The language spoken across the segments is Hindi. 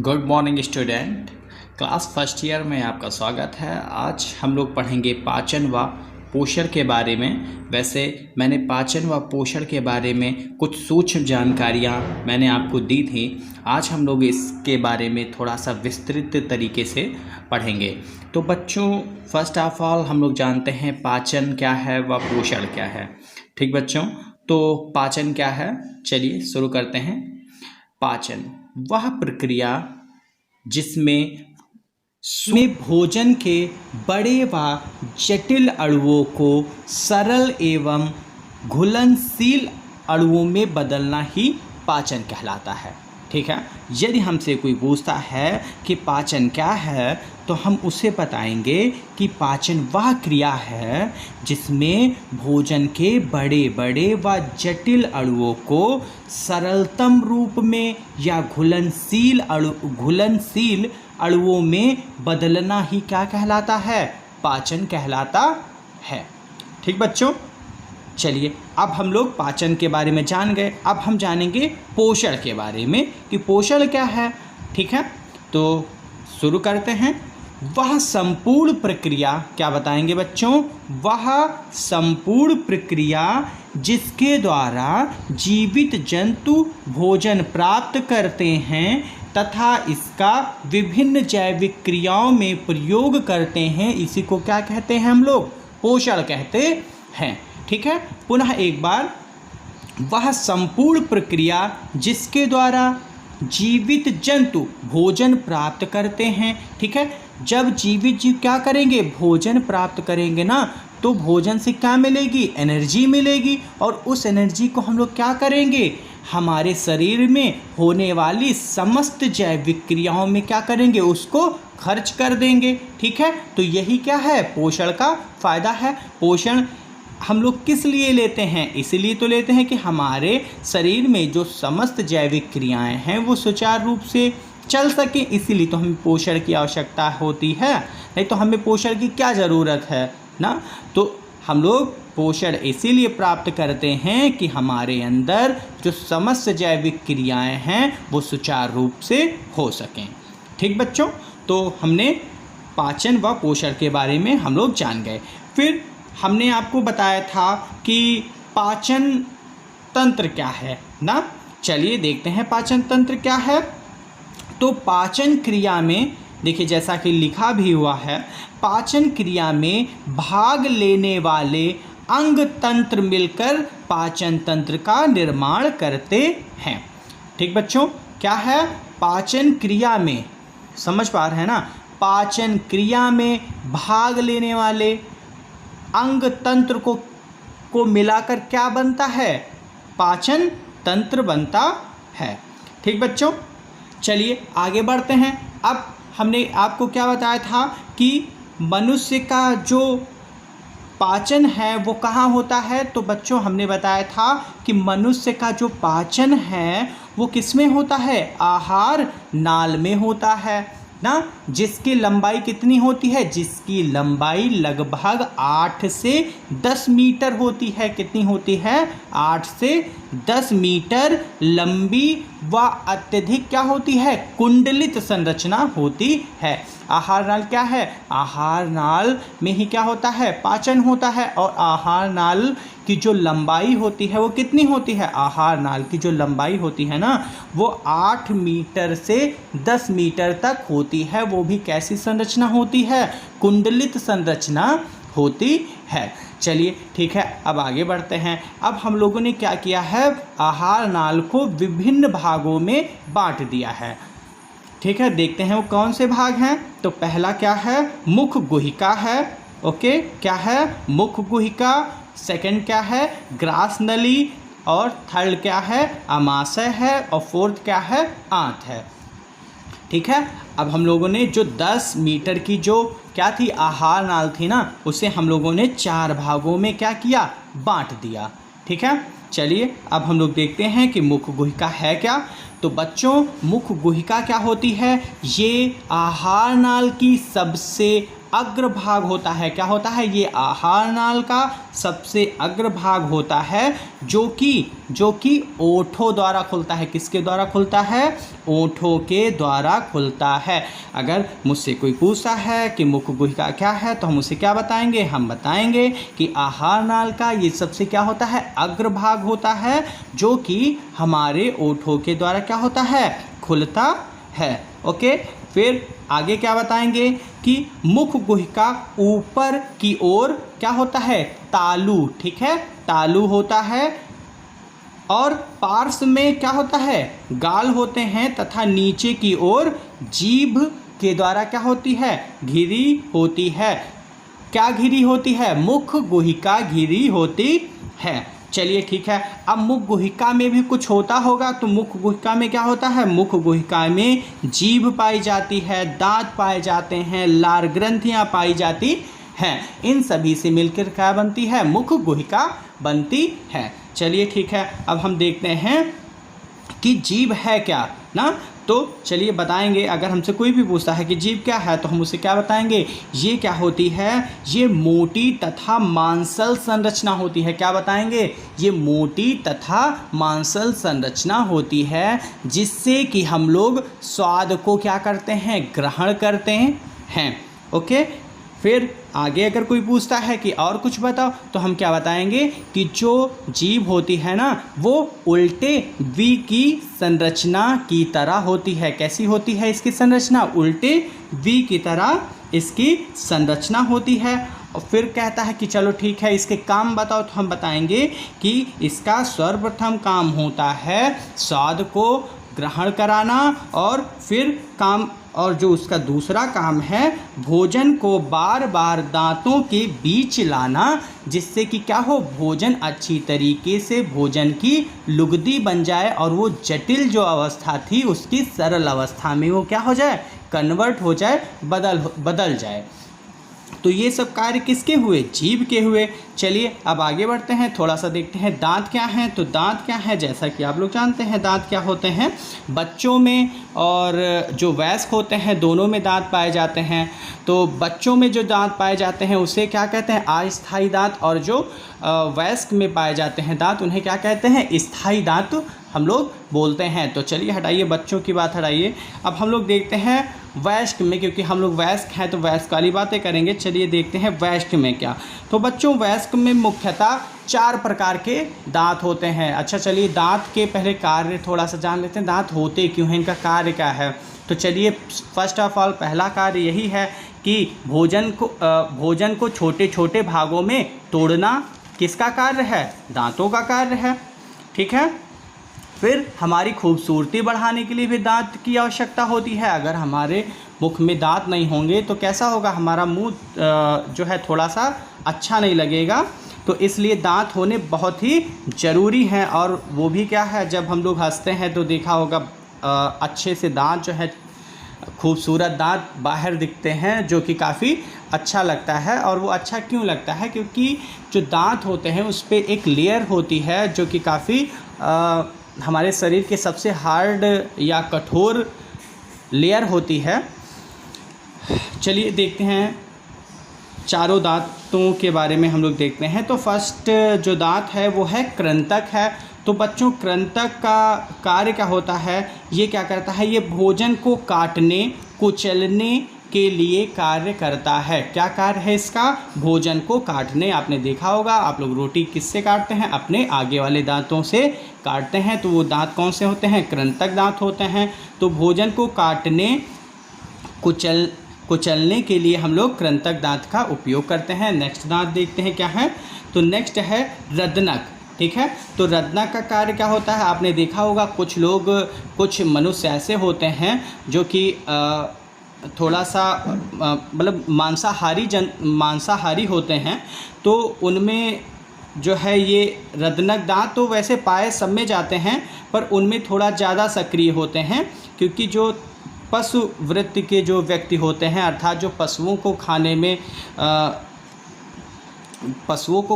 Good morning student. Class first year में आपका स्वागत है। आज हम लोग पढ़ेंगे पाचन व पोषण के बारे में। वैसे मैंने पाचन व पोषण के बारे में कुछ सूक्ष्म जानकारियाँ मैंने आपको दी थी। आज हम लोग इसके बारे में थोड़ा सा विस्तृत तरीके से पढ़ेंगे। तो बच्चों, फर्स्ट ऑफ ऑल हम लोग जानते हैं पाचन क्या है व पोषण क्या है। ठीक बच्चों, तो पाचन क्या है, चलिए शुरू करते हैं। पाचन वह प्रक्रिया जिसमें भोजन के बड़े व जटिल अणुओं को सरल एवं घुलनशील अणुओं में बदलना ही पाचन कहलाता है। ठीक है, यदि हमसे कोई पूछता है कि पाचन क्या है, तो हम उसे बताएंगे कि पाचन वह क्रिया है जिसमें भोजन के बड़े बड़े व जटिल अणुओं को सरलतम रूप में या घुलनशील अणुओं में बदलना ही क्या कहलाता है, पाचन कहलाता है। ठीक बच्चों, चलिए अब हम लोग पाचन के बारे में जान गए। अब हम जानेंगे पोषण के बारे में कि पोषण क्या है। ठीक है, तो शुरू करते हैं। वह संपूर्ण प्रक्रिया, क्या बताएंगे बच्चों, वह संपूर्ण प्रक्रिया जिसके द्वारा जीवित जंतु भोजन प्राप्त करते हैं तथा इसका विभिन्न जैविक क्रियाओं में प्रयोग करते हैं, इसी को क्या कहते हैं हम लोग, पोषण कहते हैं। ठीक है, पुनः एक बार, वह संपूर्ण प्रक्रिया जिसके द्वारा जीवित जंतु भोजन प्राप्त करते हैं। ठीक है, जब जीवित जीव क्या करेंगे, भोजन प्राप्त करेंगे ना, तो भोजन से क्या मिलेगी, एनर्जी मिलेगी। और उस एनर्जी को हम लोग क्या करेंगे, हमारे शरीर में होने वाली समस्त जैविक क्रियाओं में क्या करेंगे, उसको खर्च कर देंगे। ठीक है, तो यही क्या है, पोषण का फायदा है। पोषण हम लोग किस लिए लेते हैं, इसलिए तो लेते हैं कि हमारे शरीर में जो समस्त जैविक क्रियाएं हैं वो सुचारू रूप से चल सके, इसीलिए तो हमें पोषण की आवश्यकता होती है। नहीं तो हमें पोषण की क्या ज़रूरत है ना। तो हम लोग पोषण इसीलिए प्राप्त करते हैं कि हमारे अंदर जो समस्त जैविक क्रियाएं हैं वो सुचारू रूप से हो सकें। ठीक बच्चों, तो हमने पाचन व पोषण के बारे में हम लोग जान गए। फिर हमने आपको बताया था कि पाचन तंत्र क्या है ना। चलिए देखते हैं पाचन तंत्र क्या है। तो पाचन क्रिया में देखिए, जैसा कि लिखा भी हुआ है, पाचन क्रिया में भाग लेने वाले अंग तंत्र मिलकर पाचन तंत्र का निर्माण करते हैं। ठीक बच्चों, क्या है, पाचन क्रिया में, समझ पा रहे हैं ना, पाचन क्रिया में भाग लेने वाले अंग तंत्र को मिलाकर क्या बनता है, पाचन तंत्र बनता है। ठीक बच्चों, चलिए आगे बढ़ते हैं। अब हमने आपको क्या बताया था कि मनुष्य का जो पाचन है वो कहाँ होता है। तो बच्चों, हमने बताया था कि मनुष्य का जो पाचन है वो किस में होता है, आहार नाल में होता है ना। जिसकी लंबाई कितनी होती है, जिसकी लंबाई लगभग 8 से 10 मीटर होती है। कितनी होती है, 8 से 10 मीटर लंबी व अत्यधिक क्या होती है, कुंडलित संरचना होती है। आहार नाल क्या है, आहार नाल में ही क्या होता है, पाचन होता है। और आहार नाल की जो लंबाई होती है वो कितनी होती है, आहार नाल की जो लंबाई होती है ना वो 8 मीटर से 10 मीटर तक होती है। वो भी कैसी संरचना होती है, कुंडलित संरचना होती है। चलिए ठीक है, अब आगे बढ़ते हैं। अब हम लोगों ने क्या किया है, आहार नाल को विभिन्न भागों में बांट दिया है। ठीक है, देखते हैं वो कौन से भाग हैं। तो पहला क्या है, मुख गुहिका है। ओके, क्या है, मुख गुहिका। सेकंड क्या है, ग्रास नली। और थर्ड क्या है, अमाशय है। और फोर्थ क्या है, आंत है। ठीक है, अब हम लोगों ने जो 10 मीटर की जो क्या थी, आहार नाल थी ना, उसे हम लोगों ने 4 भागों में क्या किया, बांट दिया। ठीक है, चलिए अब हम लोग देखते हैं कि मुख गुहिका है क्या। तो बच्चों, मुख गुहिका क्या होती है, ये आहार नाल की सबसे अग्रभाग होता है। क्या होता है? ये आहार नाल का सबसे अग्रभाग होता है, जो कि ओठों द्वारा खुलता है। किसके द्वारा खुलता है? ओठों के द्वारा खुलता है। अगर मुझसे कोई पूछता है कि मुख गुहिका क्या है, तो हम उसे क्या बताएंगे? हम बताएंगे कि आहार नाल का ये सबसे क्या होता है? अग्रभाग होता है, जो कि हमारे ओठों के द्वारा क्या होता है? खुलता है। ओके, फिर आगे क्या बताएंगे कि मुख गुहिका ऊपर की ओर क्या होता है? तालु। ठीक है, तालु होता है, और पार्श्व में क्या होता है? गाल होते हैं, तथा नीचे की ओर जीभ के द्वारा क्या होती है? घिरी होती है। क्या घिरी होती है? मुख गुहिका घिरी होती है। चलिए ठीक है, अब मुख गुहिका में भी कुछ होता होगा, तो मुख गुहिका में क्या होता है? मुख गुहिका में जीभ पाई जाती है, दांत पाए जाते हैं, लार ग्रंथियां पाई जाती हैं। इन सभी से मिलकर क्या बनती है? मुख गुहिका बनती है। चलिए ठीक है, अब हम देखते हैं कि जीभ है क्या ना। तो चलिए बताएंगे, अगर हमसे कोई भी पूछता है कि जीभ क्या है, तो हम उसे क्या बताएंगे? ये क्या होती है? ये मोटी तथा मांसल संरचना होती है। क्या बताएंगे? ये मोटी तथा मांसल संरचना होती है, जिससे कि हम लोग स्वाद को क्या करते हैं? ग्रहण करते हैं। ओके, फिर आगे अगर कोई पूछता है कि और कुछ बताओ, तो हम क्या बताएंगे कि जो जीभ होती है ना, वो उल्टे वी की संरचना की तरह होती है। कैसी होती है इसकी संरचना? उल्टे वी की तरह इसकी संरचना होती है। और फिर कहता है कि चलो ठीक है, इसके काम बताओ, तो हम बताएंगे कि इसका सर्वप्रथम काम होता है स्वाद को ग्रहण कराना, और फिर काम, और जो उसका दूसरा काम है भोजन को बार बार दांतों के बीच लाना, जिससे कि क्या हो? भोजन अच्छी तरीके से भोजन की लुगदी बन जाए, और वो जटिल जो अवस्था थी उसकी सरल अवस्था में वो क्या हो जाए? कन्वर्ट हो जाए, बदल जाए। तो ये सब कार्य किसके हुए? जीभ के हुए। चलिए अब आगे बढ़ते हैं, थोड़ा सा देखते हैं दांत क्या हैं। तो दांत क्या है? जैसा कि आप लोग जानते हैं दांत क्या होते हैं। बच्चों में और जो वयस्क होते हैं दोनों में दांत पाए जाते हैं। तो बच्चों में जो दांत पाए जाते हैं उसे क्या कहते हैं? अस्थायी दांत, और जो वयस्क में पाए जाते हैं दांत उन्हें क्या कहते हैं? स्थायी दांत हम लोग बोलते हैं। तो चलिए हटाइए, बच्चों की बात हटाइए, अब हम लोग देखते हैं वयस्क में, क्योंकि हम लोग वयस्क हैं तो वयस्क वाली बातें करेंगे। चलिए देखते हैं वयस्क में क्या। तो बच्चों वयस्क में मुख्यतः 4 प्रकार के दांत होते हैं। अच्छा चलिए दांत के पहले कार्य थोड़ा सा जान लेते हैं, दांत होते क्यों हैं, इनका कार्य क्या है। तो चलिए फर्स्ट ऑफ ऑल पहला कार्य यही है कि भोजन को छोटे छोटे भागों में तोड़ना किसका कार्य है? दांतों का कार्य है। ठीक है, फिर हमारी खूबसूरती बढ़ाने के लिए भी दांत की आवश्यकता होती है। अगर हमारे मुख में दांत नहीं होंगे तो कैसा होगा? हमारा मुंह जो है थोड़ा सा अच्छा नहीं लगेगा। तो इसलिए दांत होने बहुत ही ज़रूरी हैं। और वो भी क्या है, जब हम लोग हंसते हैं तो देखा होगा अच्छे से दांत जो है, खूबसूरत दांत बाहर दिखते हैं, जो कि काफ़ी अच्छा लगता है। और वो अच्छा क्यों लगता है? क्योंकि जो दांत होते हैं उस पर एक लेयर होती है जो कि काफ़ी हमारे शरीर के सबसे हार्ड या कठोर लेयर होती है। चलिए देखते हैं चारों दांतों के बारे में हम लोग देखते हैं। तो फर्स्ट जो दांत है वो है कृंतक है। तो बच्चों कृंतक का कार्य क्या होता है? ये क्या करता है? ये भोजन को काटने कुचलने के लिए कार्य करता है। क्या कार्य है इसका? भोजन को काटने। आपने देखा होगा आप लोग रोटी किससे काटते हैं? अपने आगे वाले दांतों से काटते हैं। तो वो दांत कौन से होते हैं? कृंतक दांत होते हैं। तो भोजन को काटने कुचलने के लिए हम लोग कृंतक दांत का उपयोग करते हैं। नेक्स्ट दांत देखते हैं क्या है। तो नेक्स्ट है रदनक। ठीक है, तो रदनक का कार्य क्या होता है? आपने देखा होगा कुछ मनुष्य ऐसे होते हैं जो कि थोड़ा सा मतलब मांसाहारी होते हैं। तो उनमें जो है ये रदनक दांत तो वैसे पाए सब में जाते हैं, पर उनमें थोड़ा ज़्यादा सक्रिय होते हैं, क्योंकि जो पशु वृत्ति के जो व्यक्ति होते हैं, अर्थात जो पशुओं को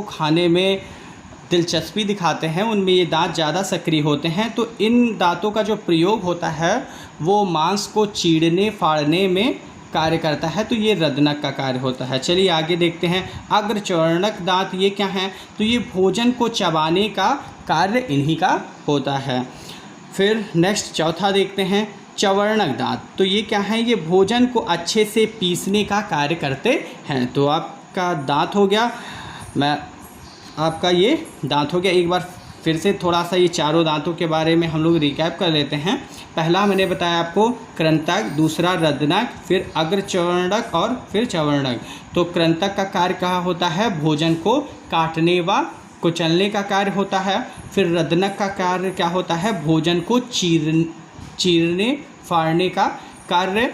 खाने में दिलचस्पी दिखाते हैं, उनमें ये दांत ज़्यादा सक्रिय होते हैं। तो इन दांतों का जो प्रयोग होता है वो मांस को चीरने फाड़ने में कार्य करता है, तो ये रदनक का कार्य होता है। चलिए आगे देखते हैं। अग्रचर्वणक दांत ये क्या है? तो ये भोजन को चबाने का कार्य इन्हीं का होता है। फिर नेक्स्ट चौथा देखते हैं, चवर्णक दांत। तो ये क्या है? ये भोजन को अच्छे से पीसने का कार्य करते हैं। तो आपका दांत हो गया, आपका ये दांत हो गया। एक बार फिर से थोड़ा सा ये चारों दांतों के बारे में हम लोग रिकैप कर लेते हैं। पहला मैंने बताया आपको कृंतक, दूसरा रदनक, फिर अग्रचर्वणक और फिर चवर्णक। तो कृंतक का कार्य कहाँ होता है? भोजन को काटने व कुचलने का कार्य होता है। फिर रदनक का कार्य क्या होता है? भोजन को चीरने फाड़ने का कार्य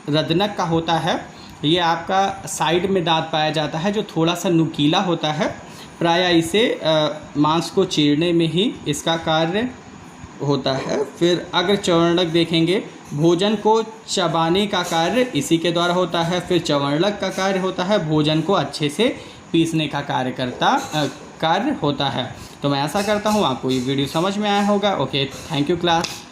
रदनक का होता है। ये आपका साइड में दांत पाया जाता है जो थोड़ा सा नुकीला होता है, प्रायः इसे मांस को चीरने में ही इसका कार्य होता है। फिर अग्रचर्वणक देखेंगे, भोजन को चबाने का कार्य इसी के द्वारा होता है। फिर चवर्णक का कार्य होता है भोजन को अच्छे से पीसने का कार्य होता है। तो मैं ऐसा करता हूँ आपको ये वीडियो समझ में आया होगा। Okay, thank you class.